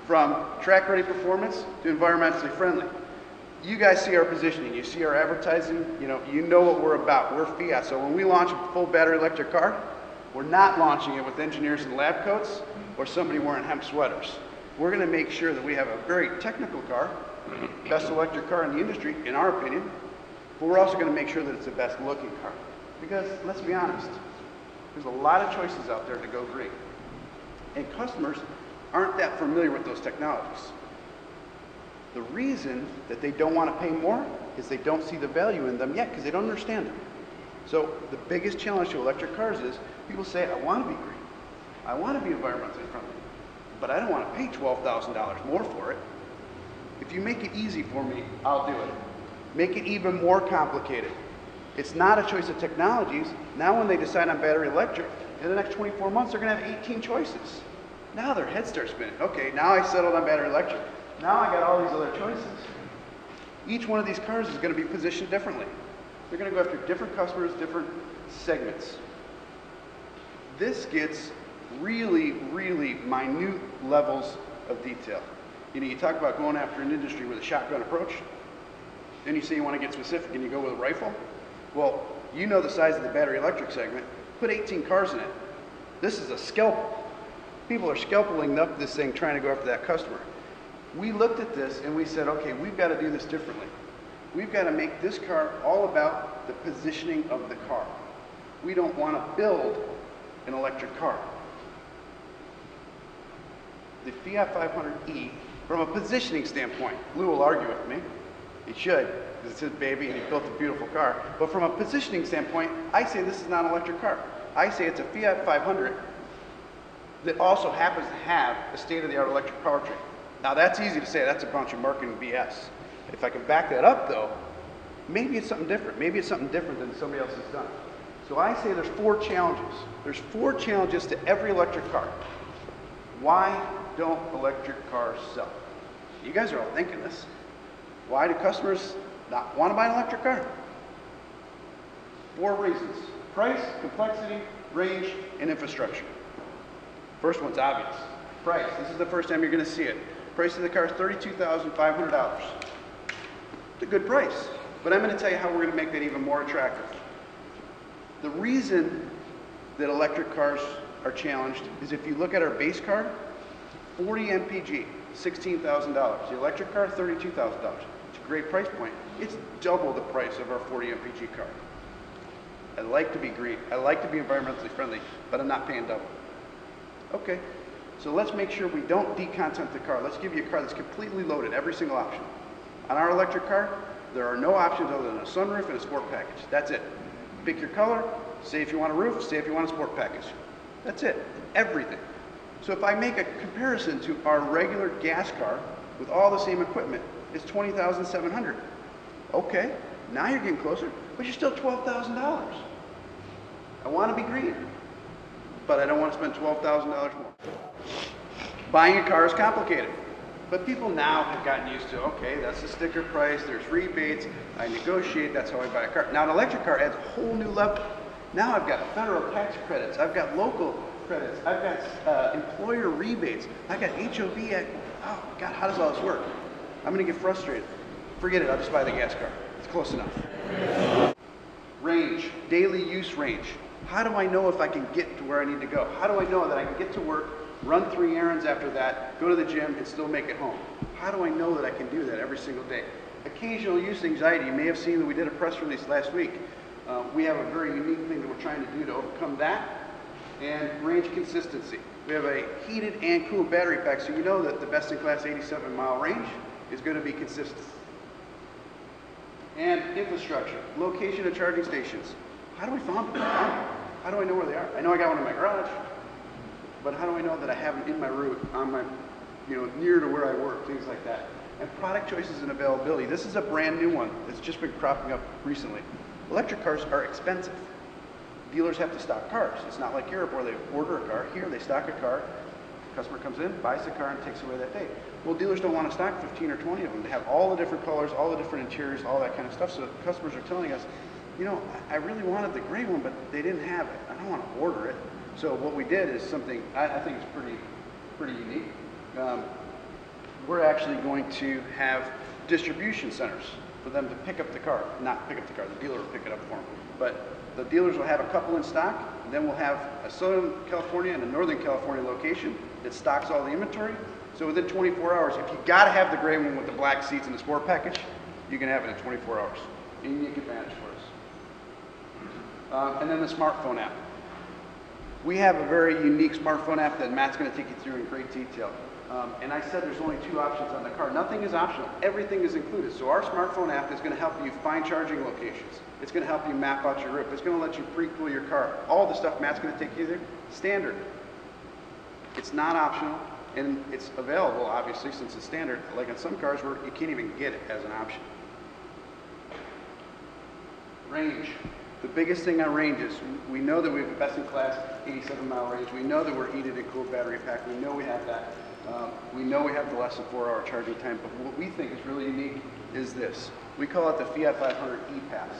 from track-ready performance to environmentally friendly. You guys see our positioning, you see our advertising, you know what we're about. We're FIAT, so when we launch a full battery electric car, we're not launching it with engineers in lab coats or somebody wearing hemp sweaters. We're going to make sure that we have a very technical car, best electric car in the industry, in our opinion, but we're also going to make sure that it's the best looking car. Because, let's be honest, there's a lot of choices out there to go green. And customers aren't that familiar with those technologies. The reason that they don't want to pay more is they don't see the value in them yet because they don't understand them. So the biggest challenge to electric cars is people say, I want to be green. I want to be environmentally friendly, but I don't want to pay $12,000 more for it. If you make it easy for me, I'll do it. Make it even more complicated. It's not a choice of technologies. Now when they decide on battery electric, in the next 24 months, they're going to have 18 choices. Now their heads start spinning. Okay, now I settled on battery electric. Now I got all these other choices. Each one of these cars is going to be positioned differently. They're going to go after different customers, different segments. This gets really, really minute levels of detail. You talk about going after an industry with a shotgun approach. Then you say you want to get specific and you go with a rifle. Well, you know the size of the battery electric segment. Put 18 cars in it. This is a scalpel. People are scalpeling up this thing trying to go after that customer. We looked at this and we said, okay, we've got to do this differently. We've got to make this car all about the positioning of the car. We don't want to build an electric car. The Fiat 500e, from a positioning standpoint, Lou will argue with me. He should, because it's his baby and he built a beautiful car. But from a positioning standpoint, I say this is not an electric car. I say it's a Fiat 500 that also happens to have a state-of-the-art electric powertrain. Now that's easy to say, that's a bunch of marketing BS. If I can back that up though, maybe it's something different. Maybe it's something different than somebody else has done. So I say there's 4 challenges. There's 4 challenges to every electric car. Why don't electric cars sell? You guys are all thinking this. Why do customers not want to buy an electric car? 4 reasons: price, complexity, range, and infrastructure. First one's obvious. Price. This is the first time you're going to see it. Price of the car is $32,500. It's a good price, but I'm going to tell you how we're going to make that even more attractive. The reason that electric cars are challenged is if you look at our base car, 40 mpg, $16,000. The electric car, $32,000. It's a great price point. It's double the price of our 40 mpg car. I like to be green. I like to be environmentally friendly, but I'm not paying double. Okay, so let's make sure we don't decontent the car. Let's give you a car that's completely loaded, every single option. On our electric car, there are no options other than a sunroof and a sport package. That's it. Pick your color, say if you want a roof, say if you want a sport package. That's it, everything. So if I make a comparison to our regular gas car with all the same equipment, it's $20,700. Okay, now you're getting closer, but you're still $12,000. I want to be green, but I don't want to spend $12,000 more. Buying a car is complicated, but people now have gotten used to, okay, that's the sticker price, there's rebates, I negotiate, that's how I buy a car. Now an electric car adds a whole new level. Now I've got federal tax credits, I've got local credits, I've got employer rebates, I've got HOV. Oh God, how does all this work? I'm going to get frustrated. Forget it, I'll just buy the gas car. It's close enough. Range, daily use range. How do I know if I can get to where I need to go? How do I know that I can get to work, run 3 errands after that, go to the gym, and still make it home? How do I know that I can do that every single day? Occasional use anxiety. You may have seen that we did a press release last week. We have a very unique thing that we're trying to do to overcome that. And range consistency. We have a heated and cooled battery pack, so you know that the best-in-class 87-mile range is going to be consistent. And infrastructure, location of charging stations. How do we find them? How do I know where they are? I know I got one in my garage, but how do I know that I have them in my route, on my, near to where I work, things like that. And product choices and availability. This is a brand new one that's just been cropping up recently. Electric cars are expensive. Dealers have to stock cars. It's not like Europe where they order a car. Here they stock a car, the customer comes in, buys the car, and takes it away that day. Well, dealers don't want to stock 15 or 20 of them. They have all the different colors, all the different interiors, all that kind of stuff. So customers are telling us, I really wanted the gray one, but they didn't have it. I don't want to order it. So what we did is something I think is pretty unique. we're actually going to have distribution centers for them to pick up the car. Not pick up the car, the dealer will pick it up for them. But the dealers will have a couple in stock, and then we'll have a Southern California and a Northern California location that stocks all the inventory. So within 24 hours, if you gotta have the gray one with the black seats and the sport package, you can have it in 24 hours. Unique advantage for us. And then the smartphone app. We have a very unique smartphone app that Matt's going to take you through in great detail. And I said there's only 2 options on the car. Nothing is optional. Everything is included. So our smartphone app is going to help you find charging locations. It's going to help you map out your route. It's going to let you pre-cool your car. All the stuff Matt's going to take you through, standard. It's not optional, and it's available, obviously, since it's standard. Like on some cars where you can't even get it as an option. Range. The biggest thing on range is we know that we have a best-in-class 87-mile range. We know that we're heated and cooled battery pack. We know we have that. We know we have the less than 4-hour charging time. But what we think is really unique is this. We call it the FIAT 500 E-Pass.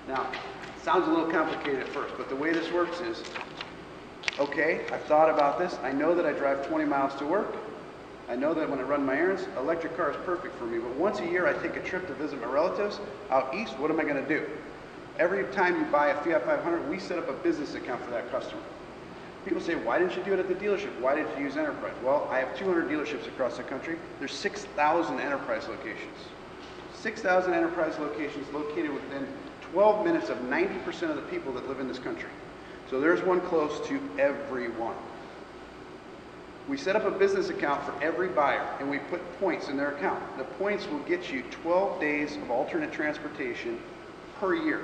Now, it sounds a little complicated at first, but the way this works is, okay, I've thought about this. I know that I drive 20 miles to work. I know that when I run my errands, electric car is perfect for me. But once a year, I take a trip to visit my relatives out east. What am I going to do? Every time you buy a FIAT 500, we set up a business account for that customer. People say, why didn't you do it at the dealership? Why did you use Enterprise? Well, I have 200 dealerships across the country. There's 6,000 Enterprise locations. 6,000 Enterprise locations located within 12 minutes of 90% of the people that live in this country. So there's one close to everyone. We set up a business account for every buyer, and we put points in their account. The points will get you 12 days of alternate transportation per year.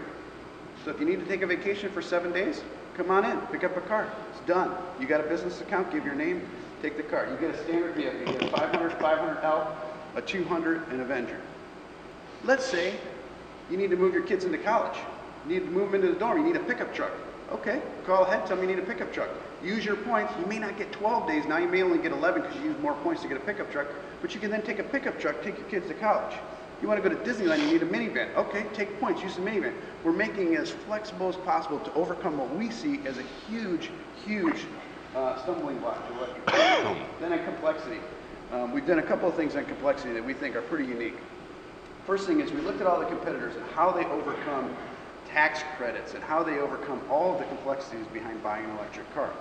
So if you need to take a vacation for 7 days, come on in, pick up a car. It's done. You got a business account, give your name, take the car. You get a standard vehicle. You get a 500, 500L, a 200, and Avenger. Let's say you need to move your kids into college. You need to move them into the dorm. You need a pickup truck. Okay, call ahead, tell me you need a pickup truck. Use your points. You may not get 12 days. Now you may only get 11 because you use more points to get a pickup truck. But you can then take a pickup truck, take your kids to college. You want to go to Disneyland, you need a minivan. Okay, take points, use the minivan. We're making it as flexible as possible to overcome what we see as a huge, huge stumbling block to what you Then on complexity. We've done a couple of things on complexity that we think are pretty unique. First thing is we looked at all the competitors and how they overcome tax credits and how they overcome all of the complexities behind buying an electric car.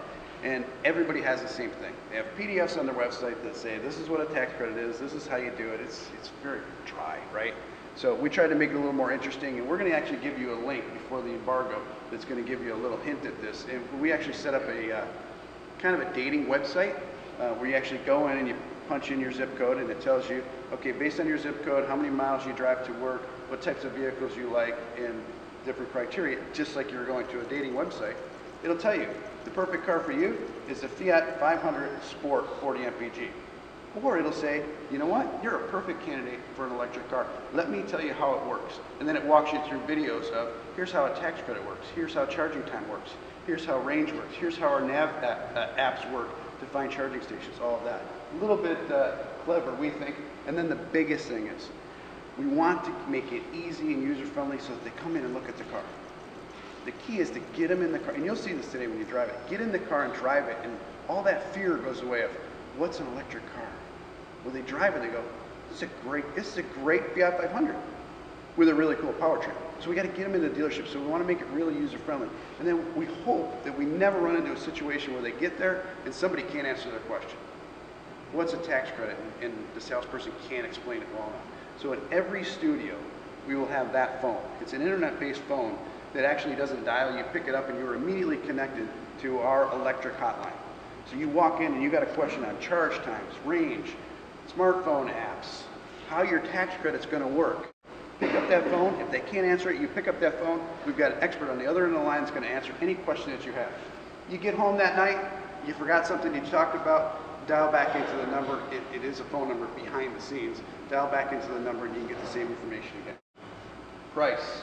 And everybody has the same thing. They have PDFs on their website that say, this is what a tax credit is, this is how you do it. It's very dry, right? So we tried to make it a little more interesting, and we're going to actually give you a link before the embargo that's going to give you a little hint at this. And we actually set up a kind of a dating website where you actually go in and you punch in your zip code, and it tells you, okay, based on your zip code, how many miles you drive to work, what types of vehicles you like, and different criteria, just like you're going to a dating website. It'll tell you the perfect car for you is the FIAT 500 Sport 40 mpg. Or it'll say, you know what, you're a perfect candidate for an electric car. Let me tell you how it works. And then it walks you through videos of, here's how a tax credit works, here's how charging time works, here's how range works, here's how our nav apps work to find charging stations, all of that. A little bit clever, we think. And then the biggest thing is, we want to make it easy and user-friendly so that they come in and look at the car. The key is to get them in the car, and you'll see this today when you drive it. Get in the car and drive it, and all that fear goes away of, what's an electric car? When they drive it, they go, this is a great FIAT 500 with a really cool powertrain. So we got to get them in the dealership, so we want to make it really user-friendly. And then we hope that we never run into a situation where they get there and somebody can't answer their question. What's a tax credit? And the salesperson can't explain it well enough. So in every studio, we will have that phone. It's an internet-based phone that actually doesn't dial. You pick it up and you're immediately connected to our electric hotline. So you walk in and you got a question on charge times, range, smartphone apps, how your tax credit's going to work. Pick up that phone. If they can't answer it, you pick up that phone. We've got an expert on the other end of the line that's going to answer any question that you have. You get home that night, you forgot something you talked about, dial back into the number. It is a phone number behind the scenes. Dial back into the number and you can get the same information again. Price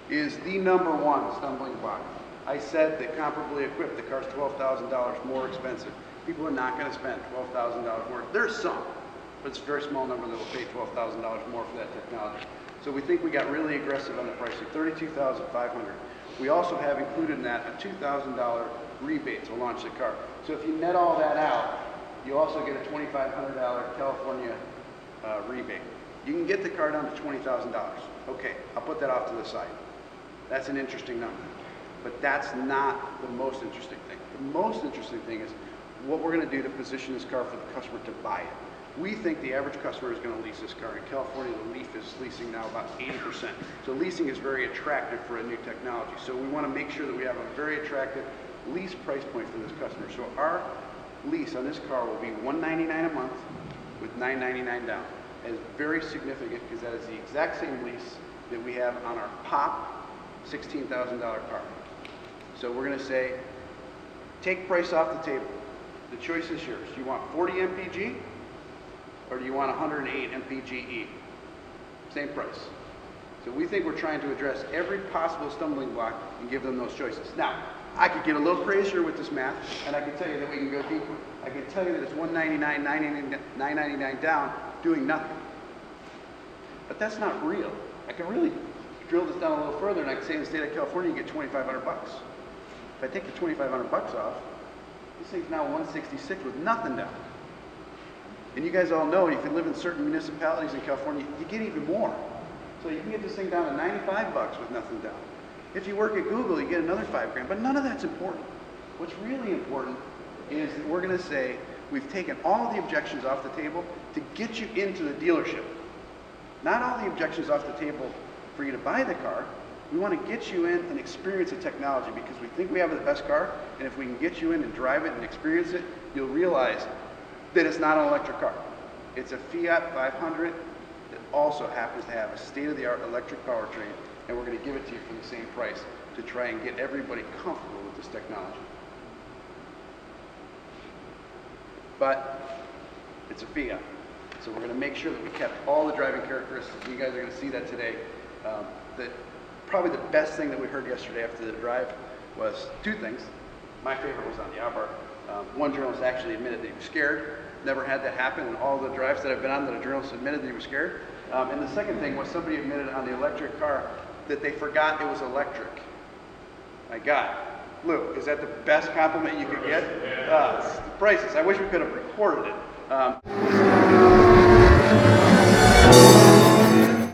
is the #1 stumbling block. I said that comparably equipped, the car's $12,000 more expensive. People are not going to spend $12,000 more. There's some, but it's a very small number that will pay $12,000 more for that technology. So we think we got really aggressive on the pricing, $32,500. We also have included in that a $2,000 rebate to launch the car. So if you net all that out, you also get a $2,500 California rebate. You can get the car down to $20,000. Okay, I'll put that off to the side. That's an interesting number. But that's not the most interesting thing. The most interesting thing is what we're going to do to position this car for the customer to buy it. We think the average customer is going to lease this car. In California, the Leaf is leasing now about 80%. So leasing is very attractive for a new technology. So we want to make sure that we have a very attractive lease price point for this customer. So our lease on this car will be $199 a month with $999 down. That is very significant because that is the exact same lease that we have on our pop $16,000 car. So we're going to say, take price off the table. The choice is yours. Do you want 40 MPG or do you want 108 MPGE? Same price. So we think we're trying to address every possible stumbling block and give them those choices. Now, I could get a little crazier with this math, and I can tell you that we can go deeper. I can tell you that it's $199, $999 down, doing nothing. But that's not real. I can really drill this down a little further, and I can say in the state of California, you get $2,500 bucks. If I take the $2,500 bucks off, this thing's now $166 with nothing down. And you guys all know, if you live in certain municipalities in California, you get even more. So you can get this thing down to 95 bucks with nothing down. If you work at Google, you get another $5 grand, but none of that's important. What's really important is that we're going to say we've taken all the objections off the table to get you into the dealership. Not all the objections off the table for you to buy the car. We want to get you in and experience the technology because we think we have the best car, and if we can get you in and drive it and experience it, you'll realize that it's not an electric car. It's a Fiat 500 that also happens to have a state-of-the-art electric powertrain, and we're going to give it to you for the same price to try and get everybody comfortable with this technology. But it's a Fiat, so we're going to make sure that we kept all the driving characteristics. You guys are going to see that today. Probably the best thing that we heard yesterday after the drive was two things. My favorite was on the Abarth. One journalist actually admitted that he was scared. Never had that happen in all the drives that I've been on that a journalist admitted that he was scared. And the second thing was somebody admitted on the electric car that they forgot it was electric. My God. Lou, is that the best compliment you could get? It's the prices. I wish we could have recorded it.